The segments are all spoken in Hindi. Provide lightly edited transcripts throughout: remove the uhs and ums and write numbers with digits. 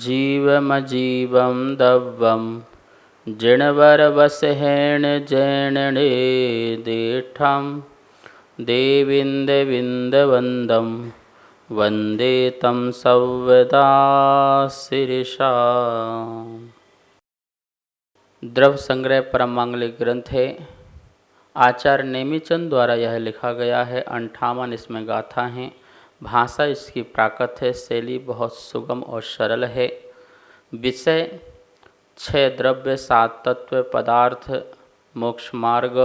जीवमजीवं दव्वं जिणवरवसहेण जैणणे दीठं देविन्दविन्दवन्दं वन्दे तं सव्यदा शिरसा। द्रव्य संग्रह परम मांगलिक ग्रंथ है। आचार्य नेमिचंद द्वारा यह लिखा गया है। 58 इसमें गाथा हैं। भाषा इसकी प्राकृत है। शैली बहुत सुगम और सरल है। विषय 6 द्रव्य, 7 तत्व, पदार्थ, मोक्ष मार्ग,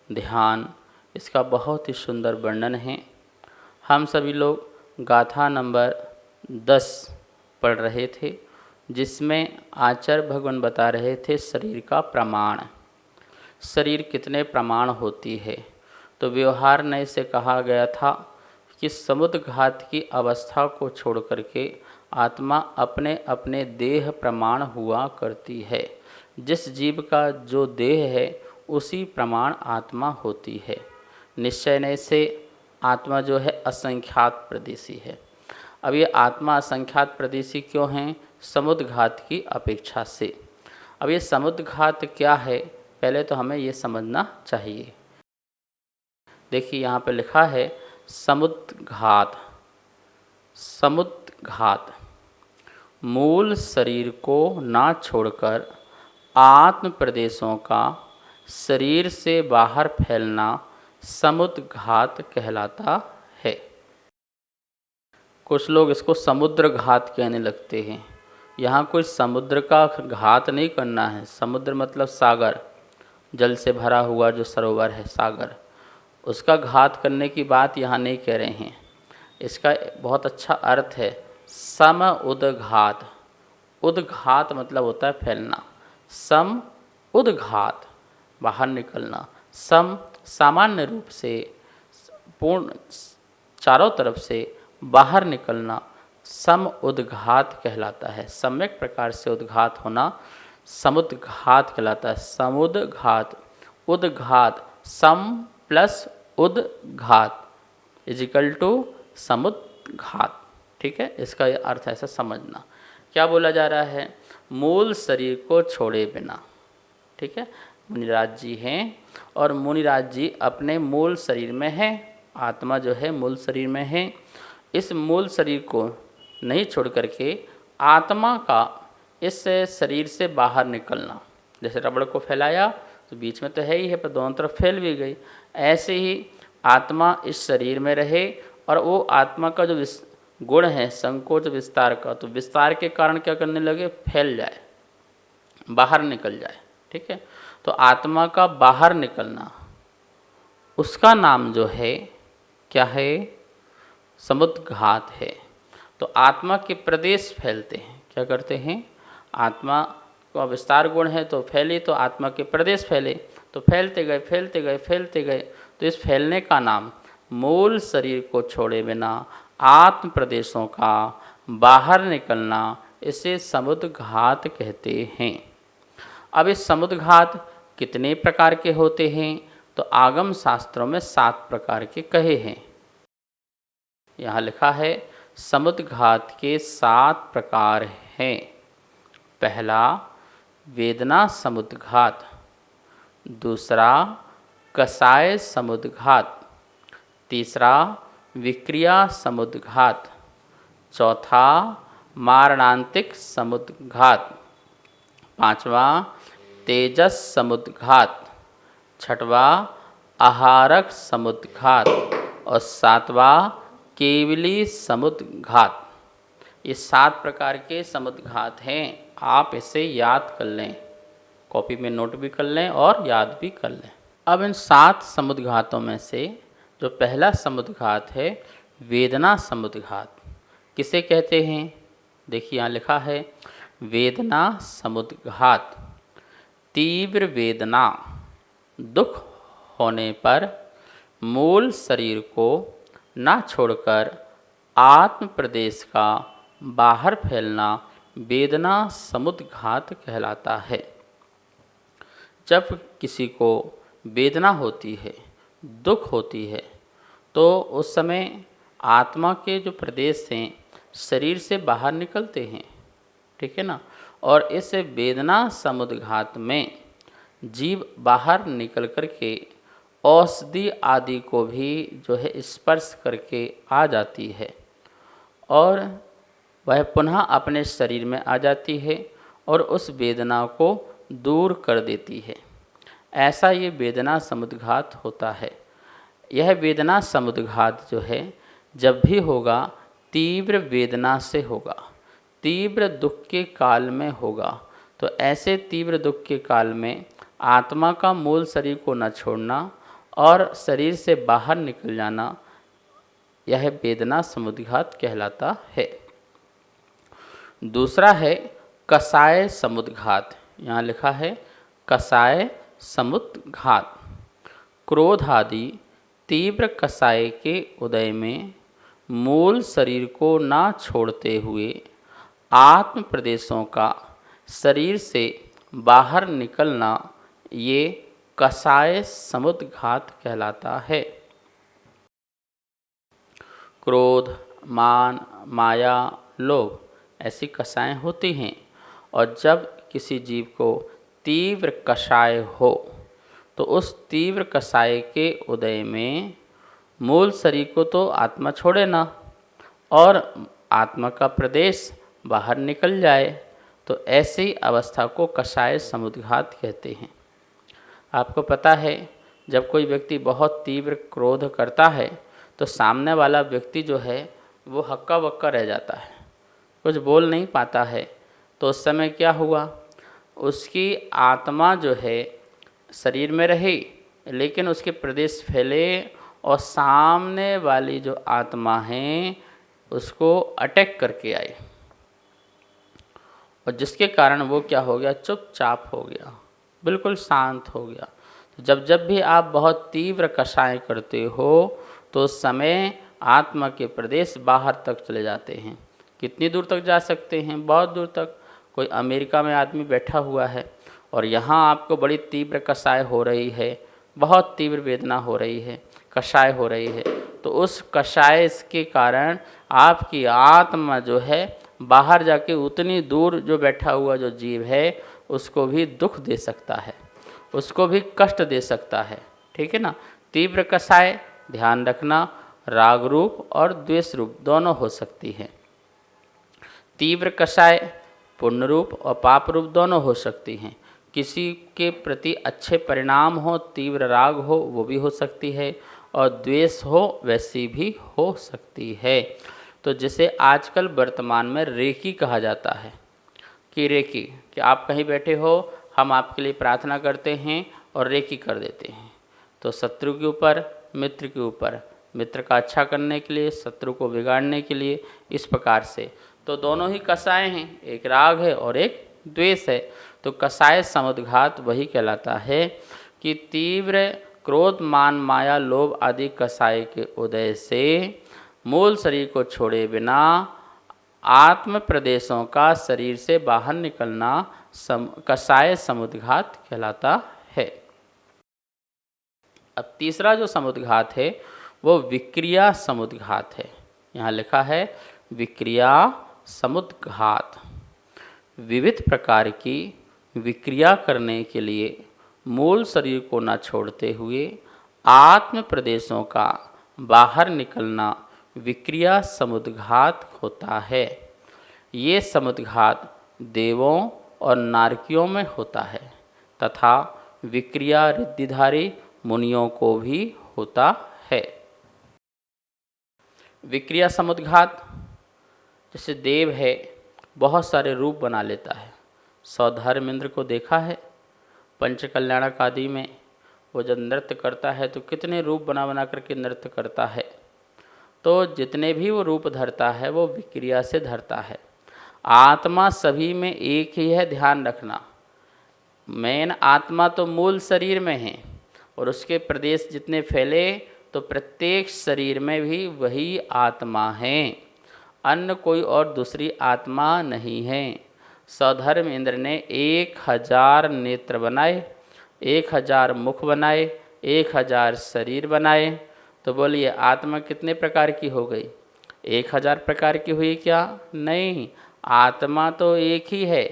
ध्यान। इसका बहुत ही सुंदर वर्णन है। हम सभी लोग गाथा नंबर 10 पढ़ रहे थे, जिसमें आचार्य भगवान बता रहे थे शरीर का प्रमाण। शरीर कितने प्रमाण होती है। तो व्यवहार नय से कहा गया था कि समुद्र घात की अवस्था को छोड़ करके आत्मा अपने अपने देह प्रमाण हुआ करती है। जिस जीव का जो देह है उसी प्रमाण आत्मा होती है। निश्चय नय से आत्मा जो है असंख्यात प्रदेशी है। अब ये आत्मा असंख्यात प्रदेशी क्यों हैं? समुद्र घात की अपेक्षा से। अब ये समुद्र घात क्या है, पहले तो हमें ये समझना चाहिए। देखिए यहाँ पे लिखा है समुद्र घात। समुद्र घात मूल शरीर को ना छोड़कर आत्म प्रदेशों का शरीर से बाहर फैलना समुद्र घात कहलाता है। कुछ लोग इसको समुद्र घात कहने लगते हैं। यहाँ कोई समुद्र का घात नहीं करना है। समुद्र मतलब सागर, जल से भरा हुआ जो सरोवर है सागर, उसका घात करने की बात यहाँ नहीं कह रहे हैं। इसका बहुत अच्छा अर्थ है सम उदघात। उदघात मतलब होता है फैलना। सम उदघात बाहर निकलना। सम सामान्य रूप से पूर्ण चारों तरफ से बाहर निकलना सम उदघात कहलाता है। सम्यक प्रकार से उद्घात होना समुद्र घात कहलाता है। समुद्र घात, उद्घात, सम प्लस उद्घात इजिकल टू समुद्र घात। ठीक है, इसका अर्थ ऐसा समझना। क्या बोला जा रहा है? मूल शरीर को छोड़े बिना। ठीक है, मुनिराज जी हैं और मुनिराज जी अपने मूल शरीर में हैं। आत्मा जो है मूल शरीर में है। इस मूल शरीर को नहीं छोड़ करके आत्मा का इस शरीर से बाहर निकलना, जैसे रबड़ को फैलाया तो बीच में तो है ही है पर दोनों तरफ फैल भी गई, ऐसे ही आत्मा इस शरीर में रहे और वो आत्मा का जो गुण है संकोच विस्तार का, तो विस्तार के कारण क्या करने लगे? फैल जाए, बाहर निकल जाए। ठीक है, तो आत्मा का बाहर निकलना, उसका नाम जो है क्या है? समुद्र घात है। तो आत्मा के प्रदेश फैलते हैं। क्या करते हैं? आत्मा का विस्तार गुण है तो फैली, तो आत्मा के प्रदेश फैले, तो फैलते गए फैलते गए फैलते गए। तो इस फैलने का नाम मूल शरीर को छोड़े बिना आत्म प्रदेशों का बाहर निकलना, इसे समुद्र घात कहते हैं। अब इस समुद्र घात कितने प्रकार के होते हैं? तो आगम शास्त्रों में 7 प्रकार के कहे हैं। यहाँ लिखा है समुद्र घात के 7 प्रकार हैं। पहला वेदना समुद्र घात, दूसरा कसाय समुद्र घात, तीसरा विक्रिया समुद्र घात, चौथा मारणांतिक समुद्र घात, पांचवा तेजस समुद्र घात, छठवा आहारक समुद्र घात और सातवा केवली समुद्र घात। ये 7 प्रकार के समुद्र घात हैं। आप इसे याद कर लें, कॉपी में नोट भी कर लें और याद भी कर लें। अब इन 7 समुद्र घातों में से जो पहला समुद्र घात है वेदना समुद्र घात, किसे कहते हैं? देखिए यहाँ लिखा है वेदना समुद्र घात। तीव्र वेदना, दुख होने पर मूल शरीर को ना छोड़कर आत्म प्रदेश का बाहर फैलना वेदना समुद्र घात कहलाता है। जब किसी को वेदना होती है, दुख होती है, तो उस समय आत्मा के जो प्रदेश हैं शरीर से बाहर निकलते हैं। ठीक है ना। और इस वेदना समुद्घात में जीव बाहर निकल कर के औषधि आदि को भी जो है स्पर्श करके आ जाती है और वह पुनः अपने शरीर में आ जाती है और उस वेदना को दूर कर देती है। ऐसा ये वेदना समुद्घात होता है। यह वेदना समुद्घात जो है जब भी होगा तीव्र वेदना से होगा, तीव्र दुख के काल में होगा। तो ऐसे तीव्र दुख के काल में आत्मा का मूल शरीर को न छोड़ना और शरीर से बाहर निकल जाना, यह वेदना समुद्घात कहलाता है। दूसरा है कषाय समुद्घात। यहाँ लिखा है कषाय समुद्घात। क्रोध आदि तीव्र कषाय के उदय में मूल शरीर को ना छोड़ते हुए आत्म प्रदेशों का शरीर से बाहर निकलना, ये कषाय समुद्घात कहलाता है। क्रोध, मान, माया, लोभ ऐसी कषायें होती हैं और जब किसी जीव को तीव्र कषाय हो तो उस तीव्र कषाय के उदय में मूल शरीर को तो आत्मा छोड़े ना और आत्मा का प्रदेश बाहर निकल जाए, तो ऐसी अवस्था को कषाय समुद्घात कहते हैं। आपको पता है जब कोई व्यक्ति बहुत तीव्र क्रोध करता है तो सामने वाला व्यक्ति जो है वो हक्का बक्का रह जाता है, कुछ बोल नहीं पाता है। तो उस समय क्या हुआ, उसकी आत्मा जो है शरीर में रही लेकिन उसके प्रदेश फैले और सामने वाली जो आत्मा है उसको अटैक करके आई और जिसके कारण वो क्या हो गया, चुपचाप हो गया, बिल्कुल शांत हो गया। तो जब भी आप बहुत तीव्र कषाय करते हो तो उस समय आत्मा के प्रदेश बाहर तक चले जाते हैं। कितनी दूर तक जा सकते हैं, बहुत दूर तक। कोई अमेरिका में आदमी बैठा हुआ है और यहाँ आपको बड़ी तीव्र कषाय हो रही है, बहुत तीव्र वेदना हो रही है, कषाय हो रही है, तो उस कषाय के कारण आपकी आत्मा जो है बाहर जाके उतनी दूर जो बैठा हुआ जो जीव है उसको भी दुख दे सकता है, उसको भी कष्ट दे सकता है। ठीक है ना। तीव्र कषाय ध्यान रखना राग रूप और द्वेष रूप दोनों हो सकती है। तीव्र कषाय पुण्य रूप और पाप रूप दोनों हो सकती हैं। किसी के प्रति अच्छे परिणाम हो, तीव्र राग हो वो भी हो सकती है और द्वेष हो वैसी भी हो सकती है। तो जिसे आजकल वर्तमान में रेकी कहा जाता है कि रेकी, कि आप कहीं बैठे हो, हम आपके लिए प्रार्थना करते हैं और रेकी कर देते हैं। तो शत्रु के ऊपर, मित्र के ऊपर, मित्र का अच्छा करने के लिए, शत्रु को बिगाड़ने के लिए, इस प्रकार से। तो दोनों ही कषाय हैं, एक राग है और एक द्वेष है। तो कषाय समुद्घात वही कहलाता है कि तीव्र क्रोध, मान, माया, लोभ आदि कषाय के उदय से मूल शरीर को छोड़े बिना आत्म प्रदेशों का शरीर से बाहर निकलना कषाय समुद्घात कहलाता है। अब तीसरा जो समुद्घात है वो विक्रिया समुद्घात है। यहाँ लिखा है विक्रिया समुद्घात। विविध प्रकार की विक्रिया करने के लिए मूल शरीर को न छोड़ते हुए आत्म प्रदेशों का बाहर निकलना विक्रिया समुद्घात होता है। ये समुद्घात देवों और नारकियों में होता है तथा विक्रिया रिद्धिधारी मुनियों को भी होता है। विक्रिया समुद्घात, जैसे देव है बहुत सारे रूप बना लेता है। सौधर्मेंद्र को देखा है पंचकल्याणक आदि में, वो जब नृत्य करता है तो कितने रूप बना बना करके नृत्य करता है। तो जितने भी वो रूप धरता है वो विक्रिया से धरता है। आत्मा सभी में एक ही है, ध्यान रखना। मेन आत्मा तो मूल शरीर में है और उसके प्रदेश जितने फैले तो प्रत्येक शरीर में भी वही आत्मा है, अन्य कोई और दूसरी आत्मा नहीं है। सौधर्म इंद्र ने 1000 नेत्र बनाए, 1000 मुख बनाए, 1000 शरीर बनाए। तो बोलिए आत्मा कितने प्रकार की हो गई? 1000 प्रकार की हुई क्या? नहीं, आत्मा तो एक ही है,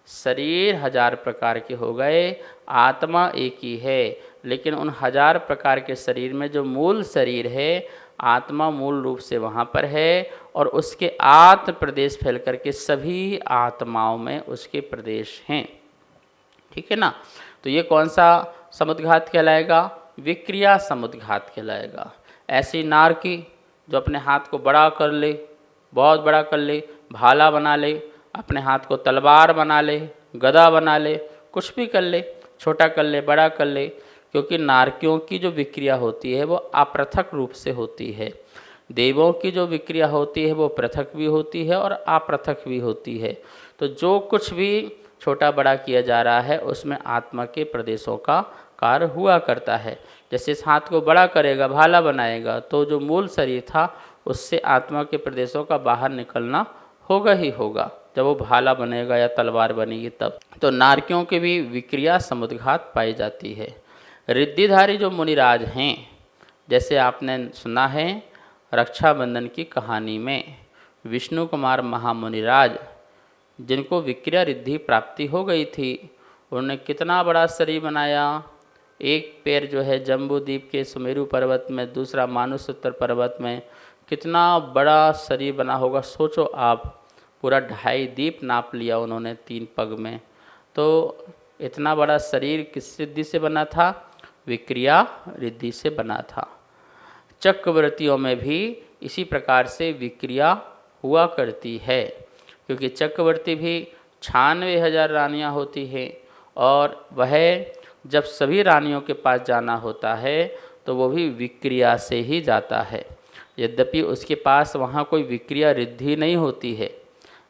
शरीर 1000 प्रकार के हो गए, आत्मा एक ही है। लेकिन उन 1000 प्रकार के शरीर में जो मूल शरीर है, आत्मा मूल रूप से वहाँ पर है और उसके आत्म प्रदेश फैल करके सभी आत्माओं में उसके प्रदेश हैं। ठीक है ना। तो ये कौन सा समुद्घात कहलाएगा? विक्रिया समुद्घात कहलाएगा। ऐसी नारकी जो अपने हाथ को बड़ा कर ले, बहुत बड़ा कर ले, भाला बना ले, अपने हाथ को तलवार बना ले, गदा बना ले, कुछ भी कर ले, छोटा कर ले, बड़ा कर ले, क्योंकि नारकियों की जो विक्रिया होती है वो अपृथक रूप से होती है। देवों की जो विक्रिया होती है वो पृथक भी होती है और अपृथक भी होती है। तो जो कुछ भी छोटा बड़ा किया जा रहा है उसमें आत्मा के प्रदेशों का कार्य हुआ करता है। जैसे इस हाथ को बड़ा करेगा, भाला बनाएगा, तो जो मूल शरीर था उससे आत्मा के प्रदेशों का बाहर निकलना होगा ही होगा जब वो भाला बनेगा या तलवार बनेगी तब। तो नारकियों की भी विक्रिया समुद्घात पाई जाती है। रिद्धिधारी जो मुनिराज हैं, जैसे आपने सुना है रक्षाबंधन की कहानी में विष्णु कुमार महामुनिराज, जिनको विक्रिया रिद्धि प्राप्ति हो गई थी, उन्होंने कितना बड़ा शरीर बनाया। एक पैर जो है जम्बूद्वीप के सुमेरु पर्वत में, दूसरा मानुसोत्तर पर्वत में, कितना बड़ा शरीर बना होगा। सोचो आप, पूरा 2.5 द्वीप नाप लिया उन्होंने 3 पग में। तो इतना बड़ा शरीर किस रिद्धि से बना था? विक्रिया रिद्धि से बना था। चक्रवर्तियों में भी इसी प्रकार से विक्रिया हुआ करती है, क्योंकि चक्रवर्ती भी 96,000 रानियाँ होती हैं और वह जब सभी रानियों के पास जाना होता है तो वो भी विक्रिया से ही जाता है। यद्यपि उसके पास वहाँ कोई विक्रिया रिद्धि नहीं होती है,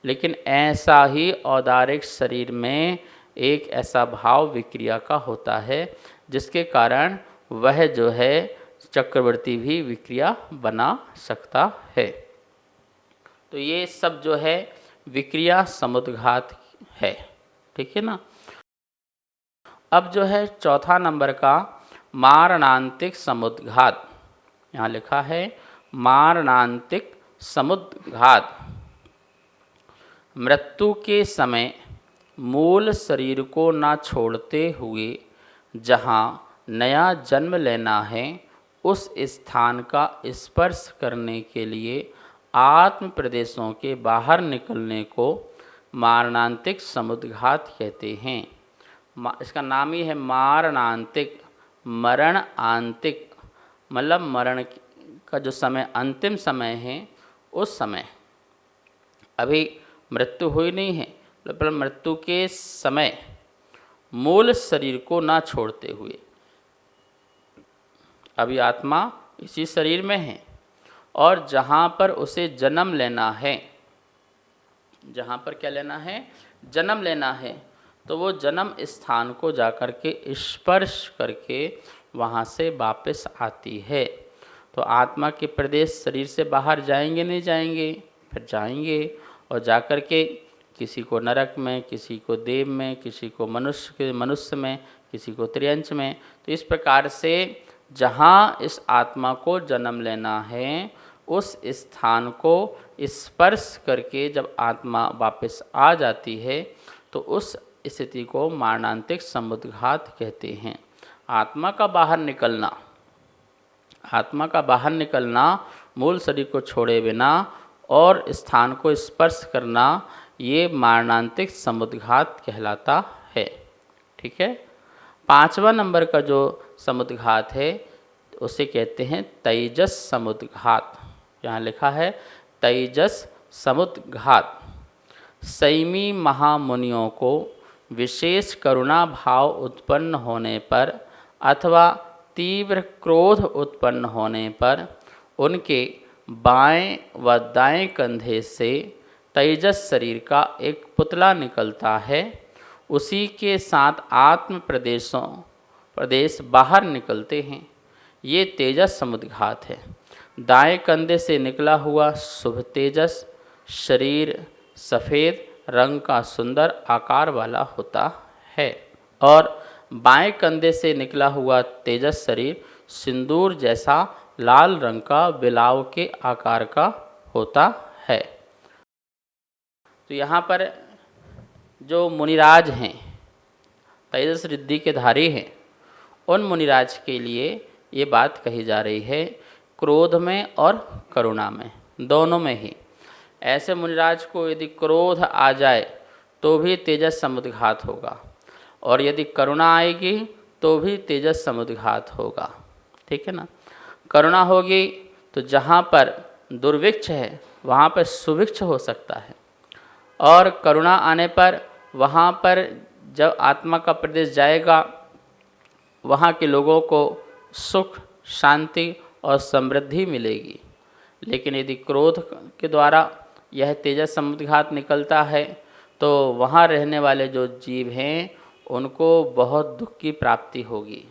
लेकिन ऐसा ही औदारिक शरीर में एक ऐसा भाव विक्रिया का होता है जिसके कारण वह जो है चक्रवर्ती भी विक्रिया बना सकता है। तो ये सब जो है विक्रिया समुद्घात है। ठीक है ना। अब जो है चौथा नंबर का मारणांतिक समुद्घात, यहाँ लिखा है मारणांतिक समुद्घात। मृत्यु के समय मूल शरीर को ना छोड़ते हुए जहाँ नया जन्म लेना है उस स्थान का स्पर्श करने के लिए आत्म प्रदेशों के बाहर निकलने को मारणांतिक समुद्घात कहते हैं। इसका नाम ही है मारणांतिक। मरण आंतिक मतलब मरण का जो समय अंतिम समय है उस समय, अभी मृत्यु हुई नहीं है, मतलब मृत्यु के समय मूल शरीर को ना छोड़ते हुए, अभी आत्मा इसी शरीर में है और जहाँ पर उसे जन्म लेना है, जहाँ पर क्या लेना है? जन्म लेना है, तो वो जन्म स्थान को जाकर के स्पर्श करके वहाँ से वापस आती है। तो आत्मा के प्रदेश शरीर से बाहर जाएंगे नहीं जाएंगे? फिर जाएंगे और जाकर के किसी को नरक में, किसी को देव में, किसी को मनुष्य में, किसी को त्रियंच में। तो इस प्रकार से जहाँ इस आत्मा को जन्म लेना है उस स्थान को स्पर्श करके जब आत्मा वापस आ जाती है तो उस स्थिति को मारणांतिक समुद्घात कहते हैं। आत्मा का बाहर निकलना, आत्मा का बाहर निकलना, मूल शरीर को छोड़े बिना और स्थान को स्पर्श करना, ये मारणांतिक समुद्घात कहलाता है। ठीक है। 5वां नंबर का जो समुद्घात है उसे कहते हैं तेजस समुद्घात। यहाँ लिखा है तेजस समुद्घात। संयमी महामुनियों को विशेष करुणा भाव उत्पन्न होने पर अथवा तीव्र क्रोध उत्पन्न होने पर उनके बाएं व दाएं कंधे से तेजस शरीर का एक पुतला निकलता है। उसी के साथ आत्म प्रदेश बाहर निकलते हैं। ये तेजस समुद्घात है। दाएं कंधे से निकला हुआ शुभ तेजस शरीर सफ़ेद रंग का सुंदर आकार वाला होता है और बाएं कंधे से निकला हुआ तेजस शरीर सिंदूर जैसा लाल रंग का बिलाव के आकार का होता है। तो यहाँ पर जो मुनिराज हैं, तेजस रिद्धि के धारी हैं, उन मुनिराज के लिए ये बात कही जा रही है, क्रोध में और करुणा में, दोनों में ही। ऐसे मुनिराज को यदि क्रोध आ जाए तो भी तेजस समुद्घात होगा, और यदि करुणा आएगी तो भी तेजस समुद्घात होगा। ठीक है ना। करुणा होगी तो जहाँ पर दुर्भिक्ष है वहाँ पर सुभिक्ष हो सकता है, और करुणा आने पर वहाँ पर जब आत्मा का प्रदेश जाएगा वहाँ के लोगों को सुख, शांति और समृद्धि मिलेगी। लेकिन यदि क्रोध के द्वारा यह तेजस समुद्घात निकलता है तो वहाँ रहने वाले जो जीव हैं उनको बहुत दुख की प्राप्ति होगी।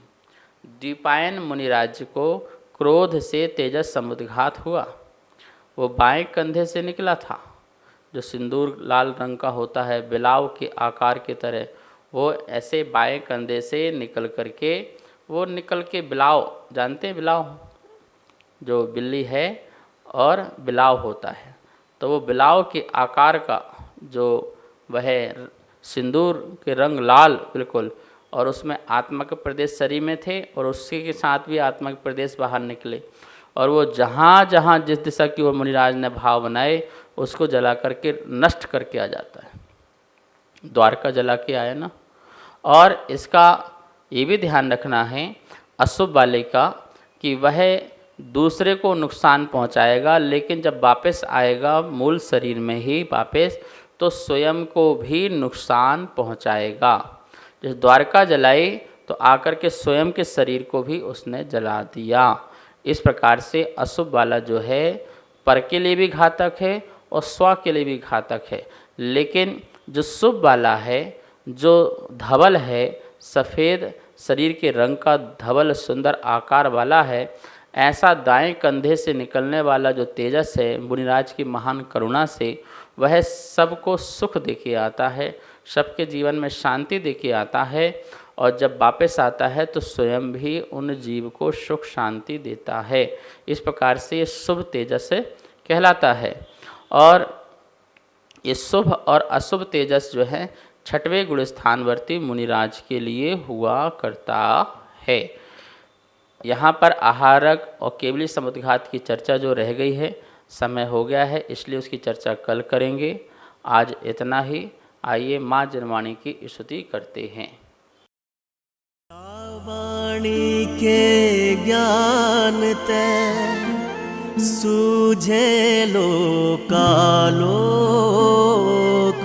द्विपायन मुनिराज को क्रोध से तेजस समुद्घात हुआ। वो बाएं कंधे से निकला था, जो सिंदूर लाल रंग का होता है, बिलाव के आकार की तरह, वो ऐसे बाएं कंधे से निकल के बिलाव, जानते हैं बिलाव, जो बिल्ली है और बिलाव होता है, तो वो बिलाव के आकार का जो वह सिंदूर के रंग लाल बिल्कुल, और उसमें आत्मा के प्रदेश शरीर में थे और उसके के साथ भी आत्मा के प्रदेश बाहर निकले, और वो जहाँ जहाँ जिस दिशा की वो मुनिराज ने भाव बनाए उसको जला करके नष्ट करके आ जाता है। द्वारका जला के आया ना। और इसका ये भी ध्यान रखना है अशुभ वाले का कि वह दूसरे को नुकसान पहुंचाएगा, लेकिन जब वापस आएगा मूल शरीर में ही वापस, तो स्वयं को भी नुकसान पहुंचाएगा। जैसे द्वारका जलाई तो आकर के स्वयं के शरीर को भी उसने जला दिया। इस प्रकार से अशुभ वाला जो है पर के लिए भी घातक है और स्व के लिए भी घातक है। लेकिन जो शुभ वाला है, जो धवल है, सफ़ेद शरीर के रंग का धवल सुंदर आकार वाला है, ऐसा दाएं कंधे से निकलने वाला जो तेजस है मुनिराज की महान करुणा से, वह सबको सुख देके आता है, सबके जीवन में शांति देके आता है, और जब वापस आता है तो स्वयं भी उन जीव को सुख शांति देता है। इस प्रकार से ये शुभ तेजस कहलाता है। और ये शुभ और अशुभ तेजस जो है छठवें गुण स्थानवर्ती मुनिराज के लिए हुआ करता है। यहाँ पर आहारक और केवली समुद्घात की चर्चा जो रह गई है, समय हो गया है, इसलिए उसकी चर्चा कल करेंगे। आज इतना ही। आइए माँ जनवाणी की स्तुति करते हैं। वाणी के ज्ञान ते सूझे लोकालोक,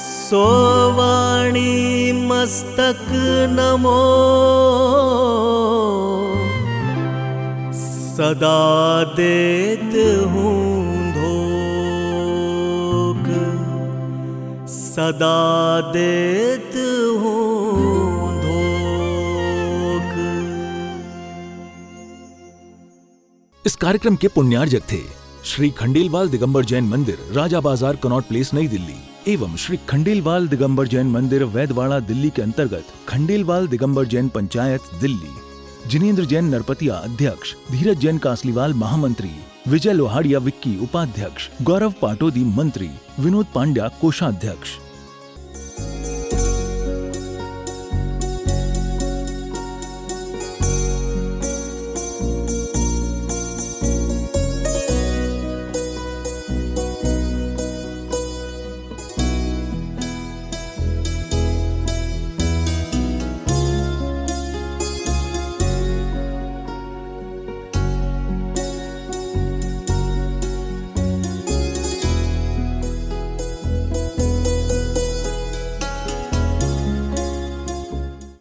सो वाणी मस्तक नमो, सदा देत हूँ धोख, सदा देत हूँ धोख। इस कार्यक्रम के पुण्यार्जक थे श्री खंडेलवाल दिगंबर जैन मंदिर, राजा बाजार, कनॉट प्लेस, नई दिल्ली, एवं श्री खंडेलवाल दिगंबर जैन मंदिर, वैदवाड़ा, दिल्ली के अंतर्गत खंडेलवाल दिगंबर जैन पंचायत, दिल्ली। जिनेंद्र जैन नरपतिया अध्यक्ष, धीरज जैन कासलीवाल महामंत्री, विजय लोहाड़िया विक्की उपाध्यक्ष, गौरव पाटोदी मंत्री, विनोद पांड्या कोषाध्यक्ष।